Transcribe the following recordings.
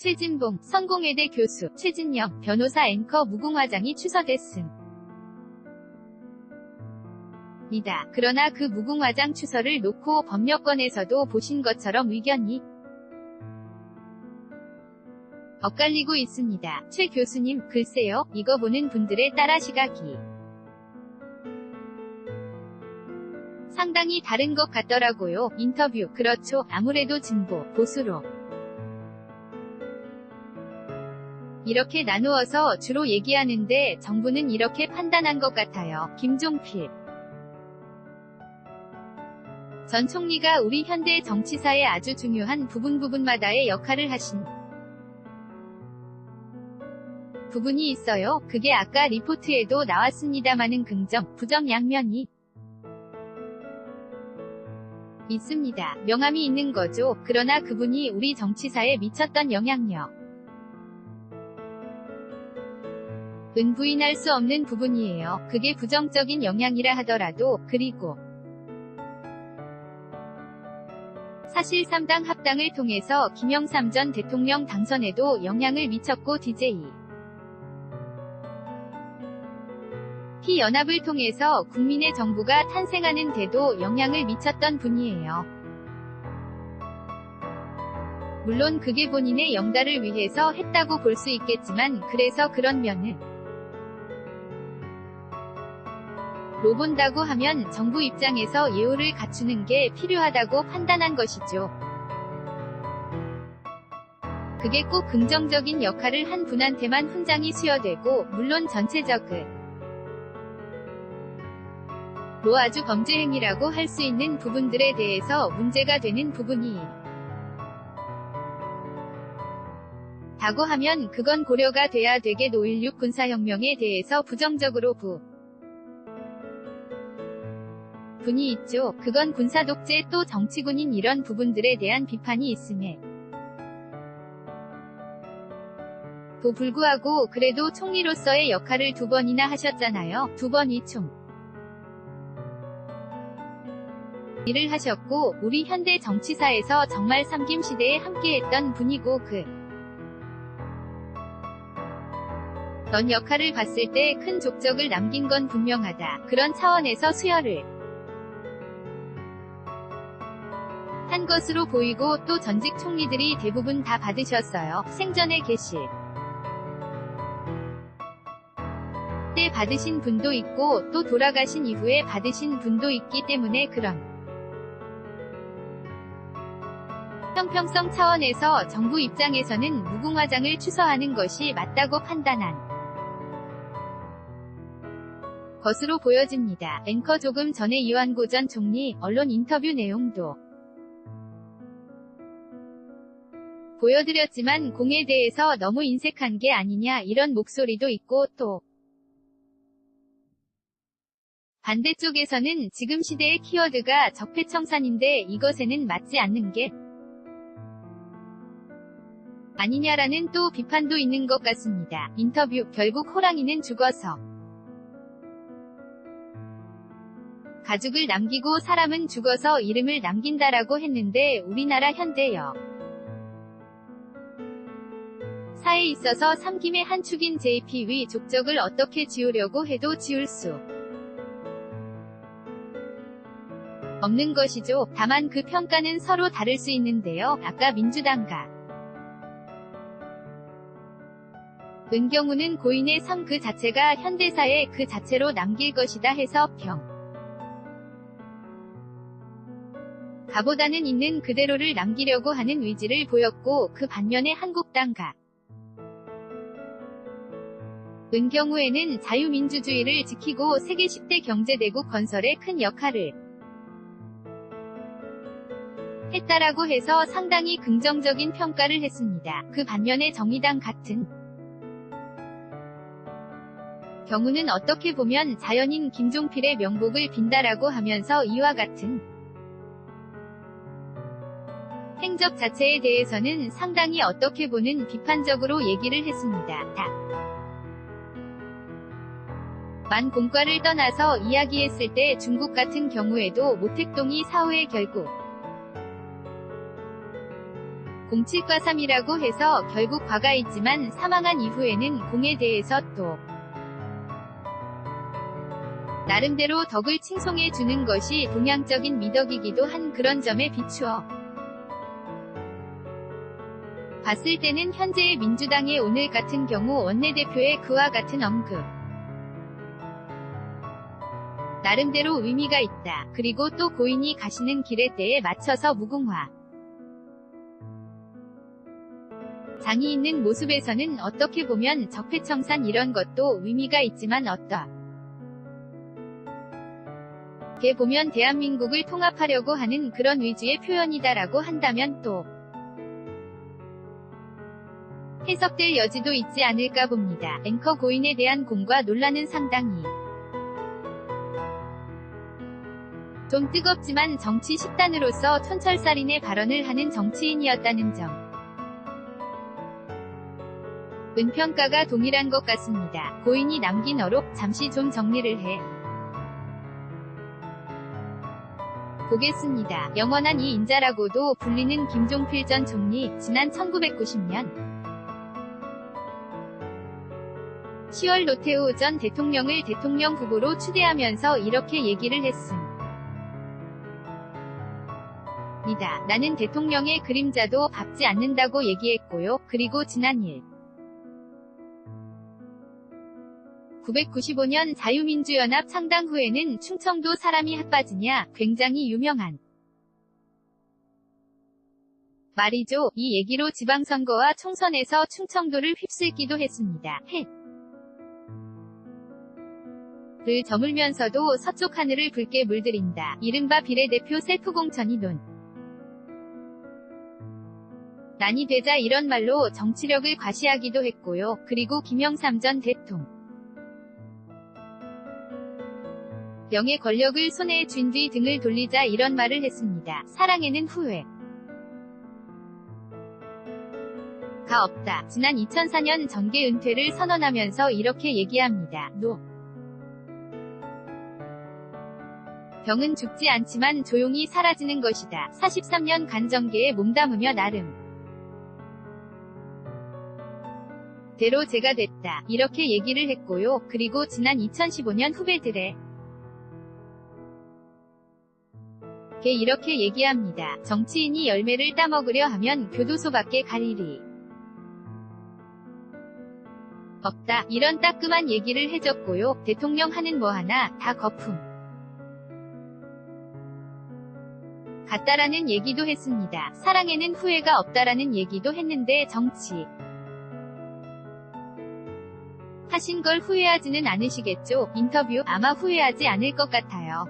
최진봉, 성공회대 교수, 최진영, 변호사 앵커 무궁화장이 추서됐음. 이다. 그러나 그 무궁화장 추서를 놓고 법률권에서도 보신 것처럼 의견이 엇갈리고 있습니다. 최 교수님, 글쎄요, 이거 보는 분들에 따라 시각이 상당히 다른 것 같더라고요. 인터뷰, 그렇죠. 아무래도 진보, 보수로 이렇게 나누어서 주로 얘기하는데 정부는 이렇게 판단한 것 같아요. 김종필 전 총리가 우리 현대 정치사에 아주 중요한 부분마다의 역할을 하신 부분이 있어요. 그게 아까 리포트에도 나왔습니다마는 긍정, 부정 양면이 있습니다. 명함이 있는 거죠. 그러나 그분이 우리 정치사에 미쳤던 영향력 은 부인할 수 없는 부분이에요. 그게 부정적인 영향이라 하더라도. 그리고 사실 3당 합당을 통해서 김영삼 전 대통령 당선에도 영향을 미쳤고 DJ P연합을 통해서 국민의 정부가 탄생하는 데도 영향을 미쳤던 분이에요. 물론 그게 본인의 영달을 위해서 했다고 볼 수 있겠지만 그래서 그런 면은 로 본다고 하면 정부 입장에서 예우를 갖추는 게 필요하다고 판단한 것이죠. 그게 꼭 긍정적인 역할을 한 분한테만 훈장이 수여되고 물론 전체적으로 아주 범죄 행위라고 할 수 있는 부분들에 대해서 문제가 되는 부분이 다고 하면 그건 고려가 돼야 되게 5.16 군사혁명에 대해서 부정적으로 분이 있죠. 그건 군사독재 또 정치군인 이런 부분들에 대한 비판이 있음에 도 불구하고 그래도 총리로서의 역할을 2번이나 하셨잖아요. 2번이 총리를 하셨고 우리 현대 정치사에서 정말 삼김시대에 함께했던 분이고 넌 역할을 봤을 때 큰 족적을 남긴 건 분명하다. 그런 차원에서 수여를 한 것으로 보이고 또 전직 총리들이 대부분 다 받으셨어요. 생전에 계실 때 받으신 분도 있고 또 돌아가신 이후에 받으신 분도 있기 때문에 그런 형평성 차원에서 정부 입장에서는 무궁화장을 추서하는 것이 맞다고 판단한 것으로 보여집니다. 앵커 조금 전에 이완구 전 총리 언론 인터뷰 내용도 보여드렸지만 공에 대해서 너무 인색한 게 아니냐 이런 목소리도 있고 또 반대쪽에서는 지금 시대의 키워드가 적폐청산인데 이것에는 맞지 않는 게 아니냐라는 또 비판도 있는 것 같습니다. 인터뷰 결국 호랑이는 죽어서 가죽을 남기고 사람은 죽어서 이름을 남긴다라고 했는데 우리나라 현대역 사에 있어서 삼김의 한 축인 JP의 족적을 어떻게 지우려고 해도 지울 수 없는 것이죠. 다만 그 평가는 서로 다를 수 있는데요. 아까 민주당과 은 경우는 고인의 삶 그 자체가 현대사에 그 자체로 남길 것이다 해서 가보다는 있는 그대로를 남기려고 하는 의지를 보였고 그 반면에 한국당과 은 경우에는 자유민주주의를 지키고 세계 10대 경제대국 건설에 큰 역할을 했다라고 해서 상당히 긍정적인 평가를 했습니다. 그 반면에 정의당 같은 경우는 어떻게 보면 자연인 김종필의 명복을 빈다라고 하면서 이와 같은 행적 자체에 대해서는 상당히 어떻게 보는 비판적으로 얘기를 했습니다. 만 공과를 떠나서 이야기했을 때 중국 같은 경우에도 모택동이 사후에 결국 07과 3이라고 해서 결국 과가 있지만 사망한 이후에는 공에 대해서 또 나름대로 덕을 칭송해 주는 것이 동양적인 미덕이기도 한 그런 점에 비추어 봤을 때는 현재의 민주당의 오늘 같은 경우 원내대표의 그와 같은 언급 나름대로 의미가 있다. 그리고 또 고인이 가시는 길에 때에 맞춰서 무궁화 장이 있는 모습에서는 어떻게 보면 적폐청산 이런 것도 의미가 있지만 어떻게 보면 대한민국을 통합하려고 하는 그런 의지의 표현이다라고 한다면 또 해석될 여지도 있지 않을까 봅니다. 앵커 고인에 대한 공과 논란은 상당히 좀 뜨겁지만 정치 10단으로서 촌철살인의 발언을 하는 정치인이었다는 점 은평가가 동일한 것 같습니다. 고인이 남긴 어록 잠시 좀 정리를 해 보겠습니다. 영원한 이 인자라고도 불리는 김종필 전 총리 지난 1990년 10월 노태우 전 대통령을 대통령 후보로 추대하면서 이렇게 얘기를 했습니다. 나는 대통령의 그림자도 밟지 않는다고 얘기했고요. 그리고 지난 1995년 자유민주연합 창당 후에는 충청도 사람이 핫바지냐 굉장히 유명한 말이죠. 이 얘기로 지방선거와 총선에서 충청도를 휩쓸기도 했습니다. 를 저물면서도 서쪽 하늘을 붉게 물들인다. 이른바 비례대표 셀프 공천이 난이 되자 이런 말로 정치력을 과시하기도 했고요. 그리고 김영삼 전 대통령의 권력을 손에 쥔 뒤 등을 돌리자 이런 말을 했습니다. 사랑에는 후회가 없다. 지난 2004년 정계 은퇴를 선언하면서 이렇게 얘기합니다. 병은 죽지 않지만 조용히 사라지는 것이다. 43년간 정계에 몸담으며 나름 대로 제가 됐다. 이렇게 얘기를 했고요. 그리고 지난 2015년 후배들의 게 이렇게 얘기합니다. 정치인이 열매를 따먹으려 하면 교도소밖에 갈 일이 없다. 이런 따끔한 얘기를 해줬고요. 대통령 하는 뭐 하나 다 거품 같다라는 얘기도 했습니다. 사랑에는 후회가 없다라는 얘기도 했는데 정치 하신 걸 후회하지는 않으시겠죠? 인터뷰 아마 후회하지 않을 것 같아요.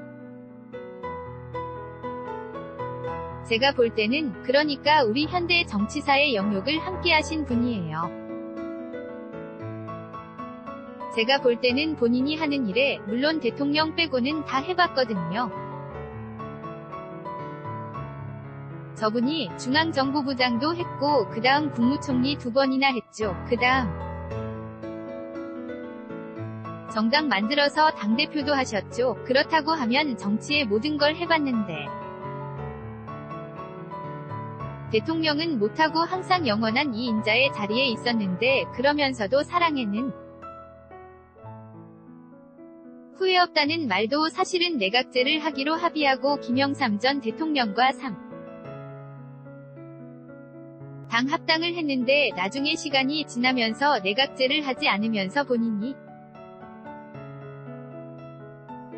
제가 볼 때는 그러니까 우리 현대 정치사의 영역을 함께하신 분이에요. 제가 볼 때는 본인이 하는 일에 물론 대통령 빼고는 다 해봤거든요. 저분이 중앙정보부장도 했고 그 다음 국무총리 2번이나 했죠. 그 다음 정당 만들어서 당대표도 하셨죠. 그렇다고 하면 정치의 모든 걸 해봤는데 대통령은 못하고 항상 영원한 이 인자의 자리에 있었는데 그러면서도 사랑에는 후회 없다는 말도 사실은 내각제를 하기로 합의하고 김영삼 전 대통령과 당 합당을 했는데 나중에 시간이 지나면서 내각제를 하지 않으면서 본인이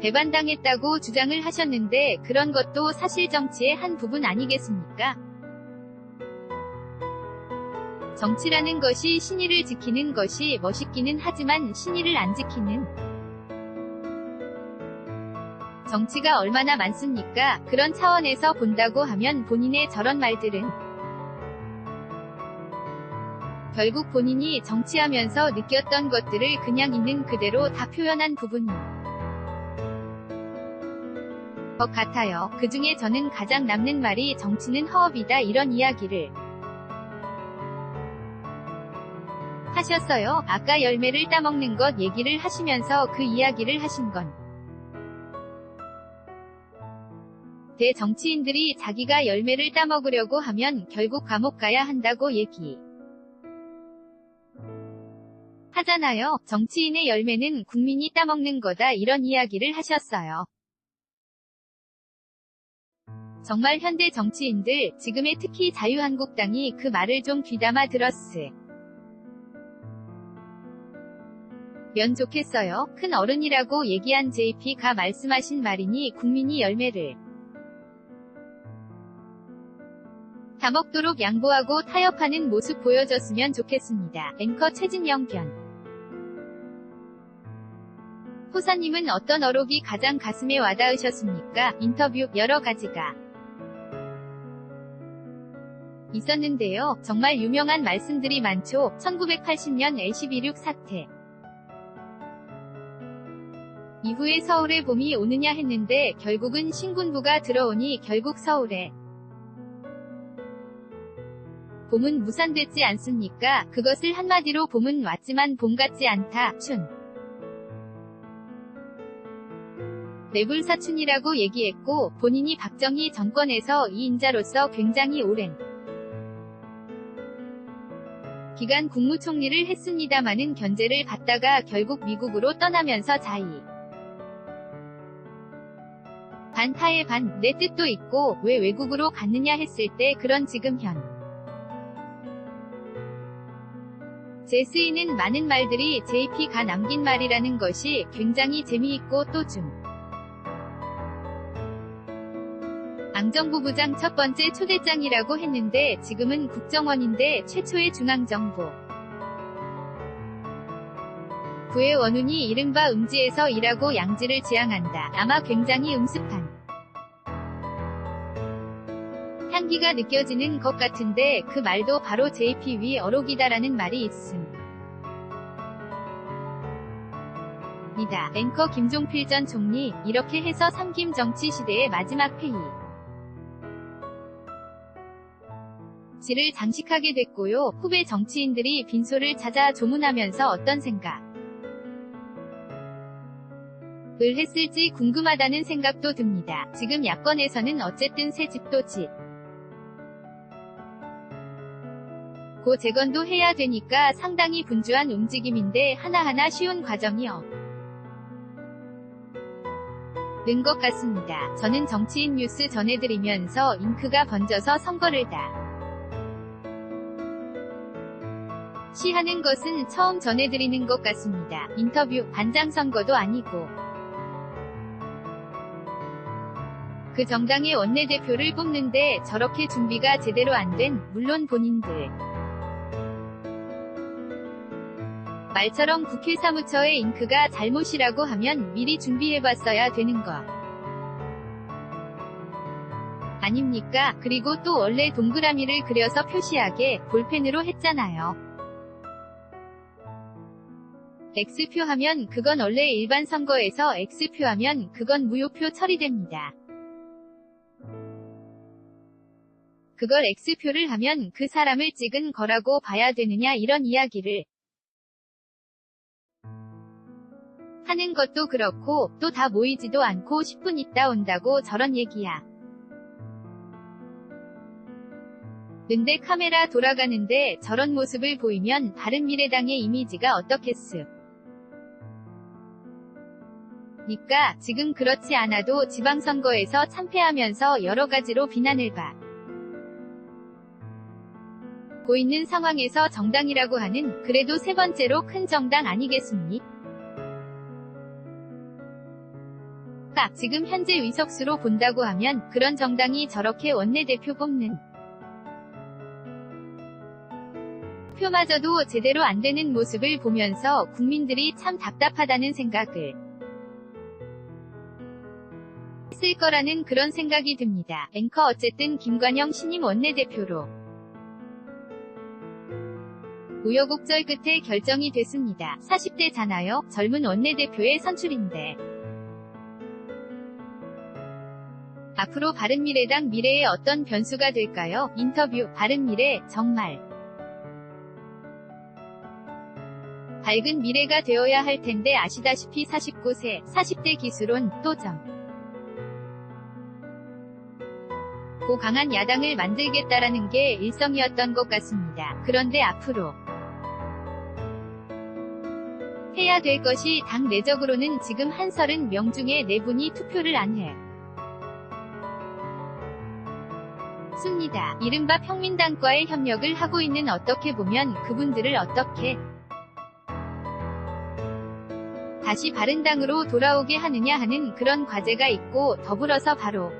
배반당했다고 주장을 하셨는데 그런 것도 사실 정치의 한 부분 아니겠습니까? 정치라는 것이 신의를 지키는 것이 멋있기는 하지만 신의를 안 지키는 정치가 얼마나 많습니까? 그런 차원에서 본다고 하면 본인의 저런 말들은 결국 본인이 정치하면서 느꼈던 것들을 그냥 있는 그대로 다 표현한 부분이 것 같아요. 그 중에 저는 가장 남는 말이 정치는 허업이다 이런 이야기를 하셨어요. 아까 열매를 따먹는 것 얘기를 하시면서 그 이야기를 하신 건 대 정치인들이 자기가 열매를 따먹으려고 하면 결국 감옥 가야 한다고 얘기 하잖아요. 정치인의 열매는 국민이 따먹는 거다 이런 이야기를 하셨어요. 정말 현대 정치인들, 지금의 특히 자유한국당이 그 말을 좀 귀담아 들었으면 좋겠어요. 큰 어른이라고 얘기한 JP가 말씀하신 말이니 국민이 열매를 다 먹도록 양보하고 타협하는 모습 보여줬으면 좋겠습니다. 앵커 최진영 변 호사님은 어떤 어록이 가장 가슴에 와닿으셨습니까? 인터뷰 여러 가지가 있었는데요. 정말 유명한 말씀들이 많죠. 1980년 L126 사태 이후에 서울에 봄이 오느냐 했는데 결국은 신군부가 들어오니 결국 서울에 봄은 무산됐지 않습니까? 그것을 한마디로 봄은 왔지만 봄 같지 않다. 춘 뇌불사춘이라고 얘기했고 본인이 박정희 정권에서 2인자로서 굉장히 오랜 기간 국무총리를 했습니다마는 견제를 받다가 결국 미국으로 떠나면서 자의 반 타의 반 내 뜻도 있고 왜 외국으로 갔느냐 했을 때 그런 지금 현 제 쓰이는 많은 말들이 JP가 남긴 말이라는 것이 굉장히 재미있고 또 중 앙정부부장 첫 번째 초대장이라고 했는데 지금은 국정원인데 최초의 중앙정보 부의 원훈이 이른바 음지에서 일하고 양지를 지향한다. 아마 굉장히 음습한 향기가 느껴지는 것 같은데 그 말도 바로 JP 위 어록이다라는 말이 있음. 이다. 앵커 김종필 전 총리, 이렇게 해서 삼김 정치 시대의 마지막 회의 지를 장식하게 됐고요. 후배 정치인들이 빈소를 찾아 조문하면서 어떤 생각을 했을지 궁금하다는 생각도 듭니다. 지금 야권에서는 어쨌든 새 집도 집 고 재건도 해야 되니까 상당히 분주한 움직임인데 하나하나 쉬운 과정이요. 는 것 같습니다. 저는 정치인 뉴스 전해드리면서 잉크가 번져서 선거를 다 시하는 것은 처음 전해드리는 것 같습니다. 인터뷰, 반장 선거도 아니고 그 정당의 원내대표를 뽑는데 저렇게 준비가 제대로 안 된, 물론 본인들 말처럼 국회 사무처의 잉크가 잘못이라고 하면 미리 준비해봤어야 되는 거 아닙니까? 그리고 또 원래 동그라미를 그려서 표시하게 볼펜으로 했잖아요. X표 하면 그건 원래 일반 선거에서 X표 하면 그건 무효표 처리됩니다. 그걸 X표를 하면 그 사람을 찍은 거라고 봐야 되느냐 이런 이야기를 하는 것도 그렇고 또 다 모이지도 않고 10분 있다 온다고 저런 얘기야. 근데 카메라 돌아가는데 저런 모습을 보이면 바른미래당의 이미지가 어떻겠습니까? 지금 그렇지 않아도 지방선거에서 참패하면서 여러가지로 비난을 받고 있는 상황에서 정당이라고 하는 그래도 세 번째로 큰 정당 아니겠습니까? 지금 현재 의석수로 본다고 하면 그런 정당이 저렇게 원내대표 뽑는 표마저도 제대로 안 되는 모습을 보면서 국민들이 참 답답하다는 생각을 했을 거라는 그런 생각이 듭니다. 앵커 어쨌든 김관영 신임 원내대표로 우여곡절 끝에 결정이 됐습니다. 40대잖아요. 젊은 원내대표의 선출인데 앞으로 바른미래당 미래에 어떤 변수가 될까요? 인터뷰, 바른미래, 정말 밝은 미래가 되어야 할 텐데 아시다시피 49세, 40대 기수론, 또정 고 강한 야당을 만들겠다라는 게 일성이었던 것 같습니다. 그런데 앞으로 해야 될 것이 당 내적으로는 지금 한 30명 중에 4분이 투표를 안 해. 습니다. 이른바 평민당과의 협력을 하고 있는 어떻게 보면 그분들을 어떻게 다시 바른당으로 돌아오게 하느냐 하는 그런 과제가 있고 더불어서 바로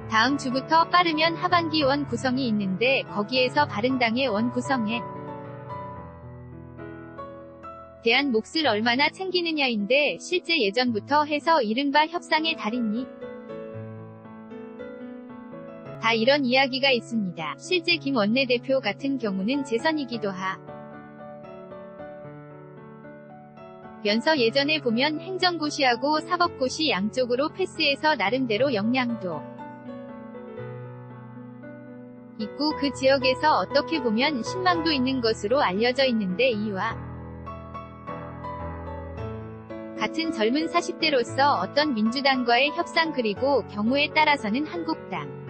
다음 주부터 빠르면 하반기 원 구성이 있는데 거기에서 바른당의 원 구성에 대한 몫을 얼마나 챙기느냐인데 실제 예전부터 해서 이른바 협상의 달인이 다 이런 이야기가 있습니다. 실제 김 원내대표 같은 경우는 재선이기도 면서 예전에 보면 행정고시하고 사법고시 양쪽으로 패스해서 나름대로 역량도 있고 그 지역에서 어떻게 보면 신망도 있는 것으로 알려져 있는데 이와 같은 젊은 40대로서 어떤 민주당과의 협상 그리고 경우에 따라서는 한국당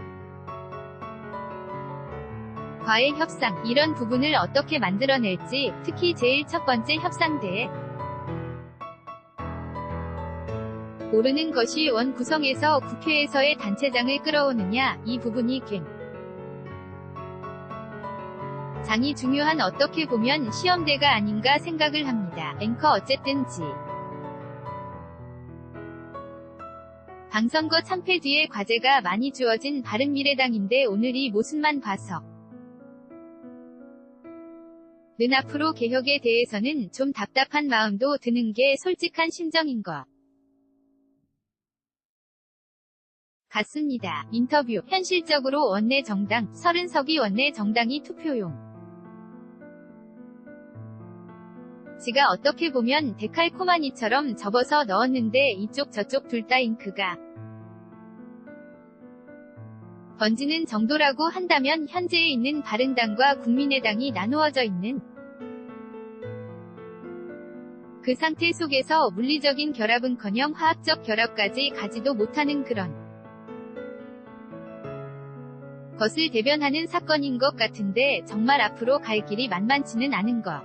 과의 협상, 이런 부분을 어떻게 만들어낼지, 특히 제일 첫 번째 협상대에 오르는 것이 원 구성에서 국회에서의 단체장을 끌어오느냐, 이 부분이 굉장히 중요한 어떻게 보면 시험대가 아닌가 생각을 합니다. 앵커 어쨌든 방선거 참패 뒤에 과제가 많이 주어진 바른미래당인데 오늘 이 모습만 봐서 는 앞으로 개혁에 대해서는 좀 답답한 마음도 드는 게 솔직한 심정인 것 같습니다. 인터뷰. 현실적으로 원내 정당, 30석이 원내 정당이 투표용 지가 어떻게 보면 데칼코마니처럼 접어서 넣었는데 이쪽 저쪽 둘 다 잉크가 번지는 정도라고 한다면 현재에 있는 바른당과 국민의당이 나누어져 있는 그 상태 속에서 물리적인 결합은커녕 화학적 결합까지 가지도 못하는 그런 것을 대변하는 사건인 것 같은데 정말 앞으로 갈 길이 만만치는 않은 것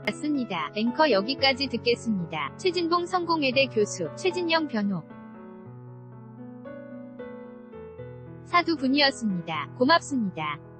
같습니다. 앵커 여기까지 듣겠습니다. 최진봉 성공회대 교수, 최진영 변호 사두 분이었습니다. 고맙습니다.